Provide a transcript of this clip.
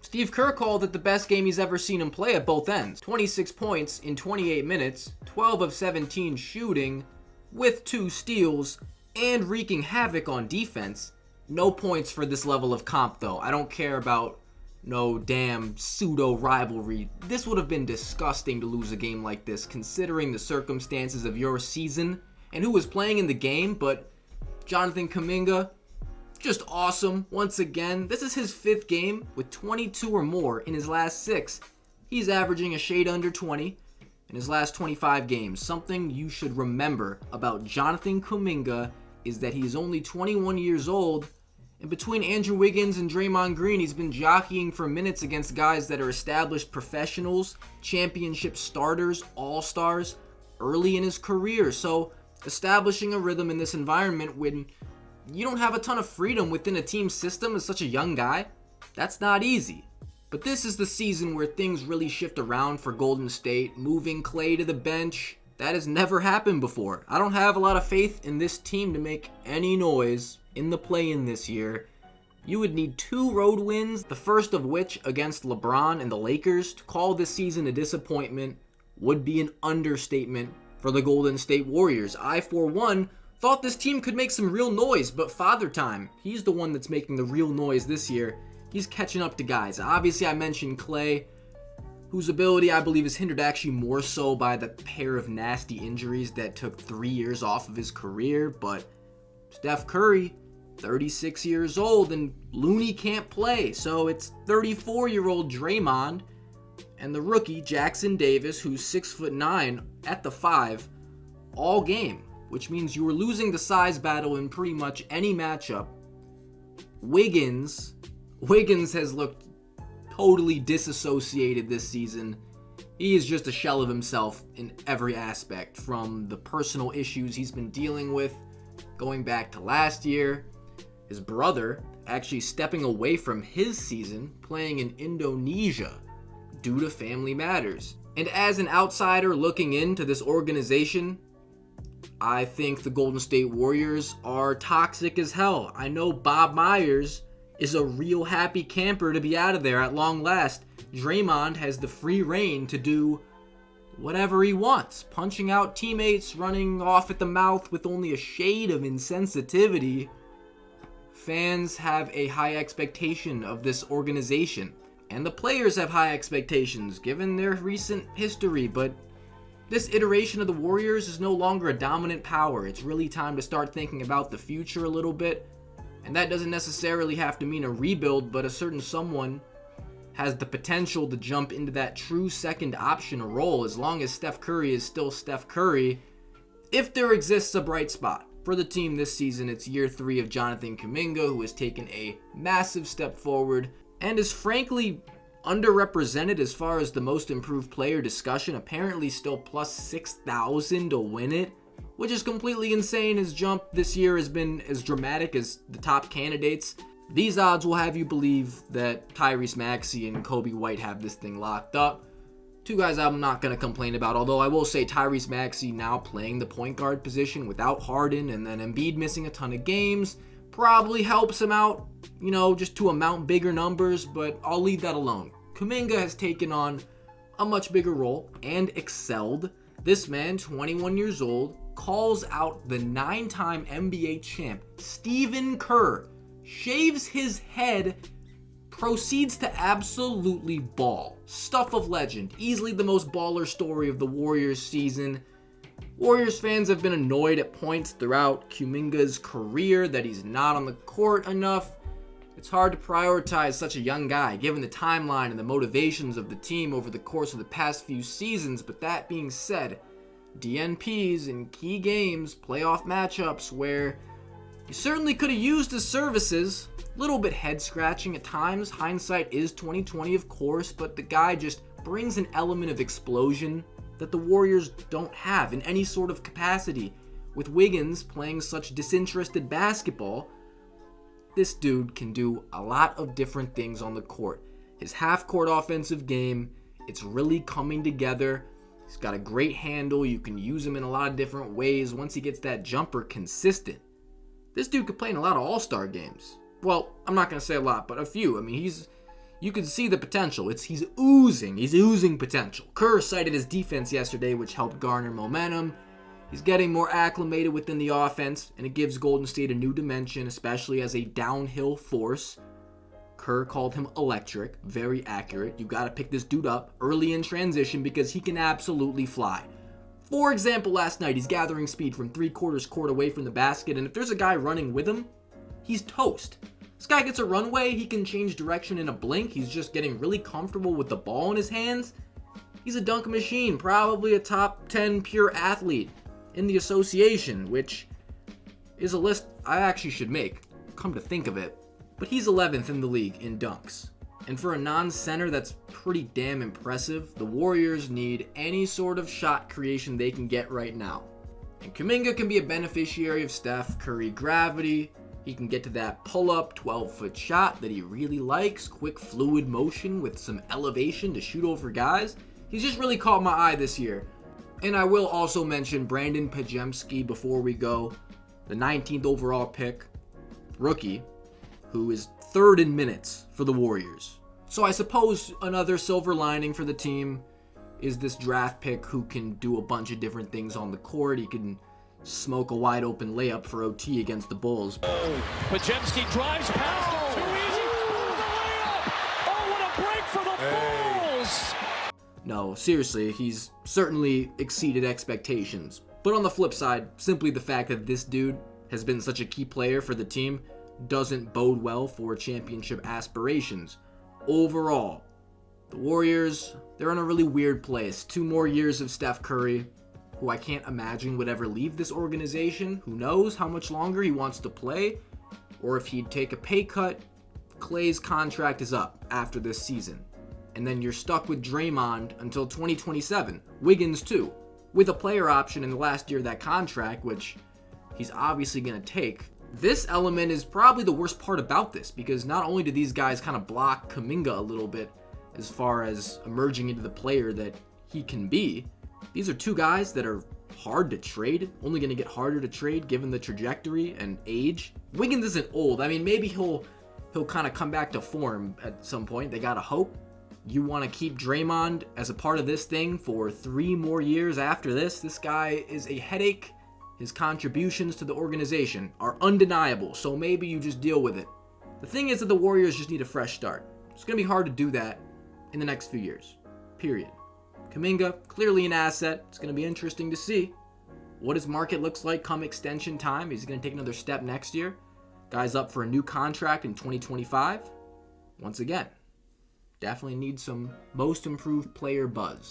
Steve Kerr called it the best game he's ever seen him play at both ends. 26 points in 28 minutes, 12 of 17 shooting, with 2 steals, and wreaking havoc on defense. No points for this level of comp though. I don't care about no damn pseudo rivalry. This would have been disgusting to lose a game like this considering the circumstances of your season and who was playing in the game, but Jonathan Kuminga, just awesome. Once again, this is his 5th game with 22 or more in his last 6. He's averaging a shade under 20 in his last 25 games. Something you should remember about Jonathan Kuminga is that he's only 21 years old, and between Andrew Wiggins and Draymond Green, he's been jockeying for minutes against guys that are established professionals, championship starters, all-stars, early in his career. So establishing a rhythm in this environment when you don't have a ton of freedom within a team system as such a young guy, that's not easy. But this is the season where things really shift around for Golden State, moving Klay to the bench. That has never happened before. I don't have a lot of faith in this team to make any noise in the play-in this year. You would need 2 road wins, the first of which against LeBron and the Lakers. To call this season a disappointment would be an understatement for the Golden State Warriors. I, for one, thought this team could make some real noise, but Father Time, he's the one that's making the real noise this year. He's catching up to guys. Obviously, I mentioned Klay, whose ability I believe is hindered actually more so by the pair of nasty injuries that took 3 years off of his career, but Steph Curry, 36 years old, and Looney can't play, so it's 34-year-old Draymond and the rookie Jackson Davis, who's 6'9" at the 5 all game, which means you were losing the size battle in pretty much any matchup. Wiggins has looked totally disassociated this season. He is just a shell of himself in every aspect, from the personal issues he's been dealing with going back to last year, his brother actually stepping away from his season playing in Indonesia due to family matters. And as an outsider looking into this organization, I think the Golden State Warriors are toxic as hell. I know Bob Myers is a real happy camper to be out of there at long last. Draymond has the free reign to do whatever he wants, punching out teammates, running off at the mouth with only a shade of insensitivity. Fans have a high expectation of this organization, and the players have high expectations given their recent history, but this iteration of the Warriors is no longer a dominant power. It's really time to start thinking about the future a little bit, and that doesn't necessarily have to mean a rebuild, but a certain someone has the potential to jump into that true second option role as long as Steph Curry is still Steph Curry. If there exists a bright spot for the team this season, it's year 3 of Jonathan Kuminga, who has taken a massive step forward and is frankly underrepresented as far as the most improved player discussion. Apparently still plus 6,000 to win it, which is completely insane. His jump this year has been as dramatic as the top candidates. These odds will have you believe that Tyrese Maxey and Kobe White have this thing locked up. 2 guys I'm not going to complain about, although I will say Tyrese Maxey now playing the point guard position without Harden and then Embiid missing a ton of games probably helps him out, just to amount bigger numbers, but I'll leave that alone. Kuminga has taken on a much bigger role and excelled. This man, 21 years old, calls out the 9-time NBA champ Stephen Kerr, shaves his head, proceeds to absolutely ball. Stuff of legend. Easily the most baller story of the Warriors season. Warriors fans have been annoyed at points throughout Kuminga's career that he's not on the court enough. It's hard to prioritize such a young guy given the timeline and the motivations of the team over the course of the past few seasons, but that being said, DNPs in key games, playoff matchups where you certainly could have used his services. A little bit head-scratching at times. Hindsight is 20/20, of course, but the guy just brings an element of explosion that the Warriors don't have in any sort of capacity. With Wiggins playing such disinterested basketball, this dude can do a lot of different things on the court. His half-court offensive game, it's really coming together. He's got a great handle. You can use him in a lot of different ways once he gets that jumper consistent. This dude could play in a lot of all-star games. Well, I'm not going to say a lot, but a few. I mean, You can see the potential. He's oozing potential. Kerr cited his defense yesterday, which helped garner momentum. He's getting more acclimated within the offense, and it gives Golden State a new dimension, especially as a downhill force. Kerr called him electric, very accurate. You got to pick this dude up early in transition because he can absolutely fly. For example, last night, he's gathering speed from 3/4 court away from the basket, and if there's a guy running with him, he's toast. This guy gets a runway, he can change direction in a blink. He's just getting really comfortable with the ball in his hands. He's a dunk machine, probably a top 10 pure athlete in the association, which is a list I actually should make, come to think of it. But he's 11th in the league in dunks. And for a non-center, that's pretty damn impressive. The Warriors need any sort of shot creation they can get right now. And Kuminga can be a beneficiary of Steph Curry gravity. He can get to that pull-up 12-foot shot that he really likes, quick fluid motion with some elevation to shoot over guys. He's just really caught my eye this year. And I will also mention Brandon Pajemski before we go, the 19th overall pick, rookie, who is 3rd in minutes for the Warriors. So I suppose another silver lining for the team is this draft pick who can do a bunch of different things on the court. He can smoke a wide open layup for OT against the Bulls. Pajemski drives past, too easy, the layup! Oh, what a break for the Bulls! No, seriously, he's certainly exceeded expectations. But on the flip side, simply the fact that this dude has been such a key player for the team doesn't bode well for championship aspirations. Overall, the Warriors, they're in a really weird place. 2 more years of Steph Curry, who I can't imagine would ever leave this organization. Who knows how much longer he wants to play, or if he'd take a pay cut. Clay's contract is up after this season. And then you're stuck with Draymond until 2027. Wiggins too, with a player option in the last year of that contract, which he's obviously going to take. This element is probably the worst part about this, because not only do these guys kind of block Kuminga a little bit as far as emerging into the player that he can be, these are 2 guys that are hard to trade, only going to get harder to trade given the trajectory and age. Wiggins isn't old. I mean, maybe he'll kind of come back to form at some point. They got to hope. You want to keep Draymond as a part of this thing for 3 more years after this. This guy is a headache. His contributions to the organization are undeniable, so maybe you just deal with it. The thing is that the Warriors just need a fresh start. It's going to be hard to do that in the next few years. Period. Kuminga, clearly an asset. It's going to be interesting to see what his market looks like come extension time. Is he going to take another step next year? Guy's up for a new contract in 2025. Once again, definitely needs some most improved player buzz.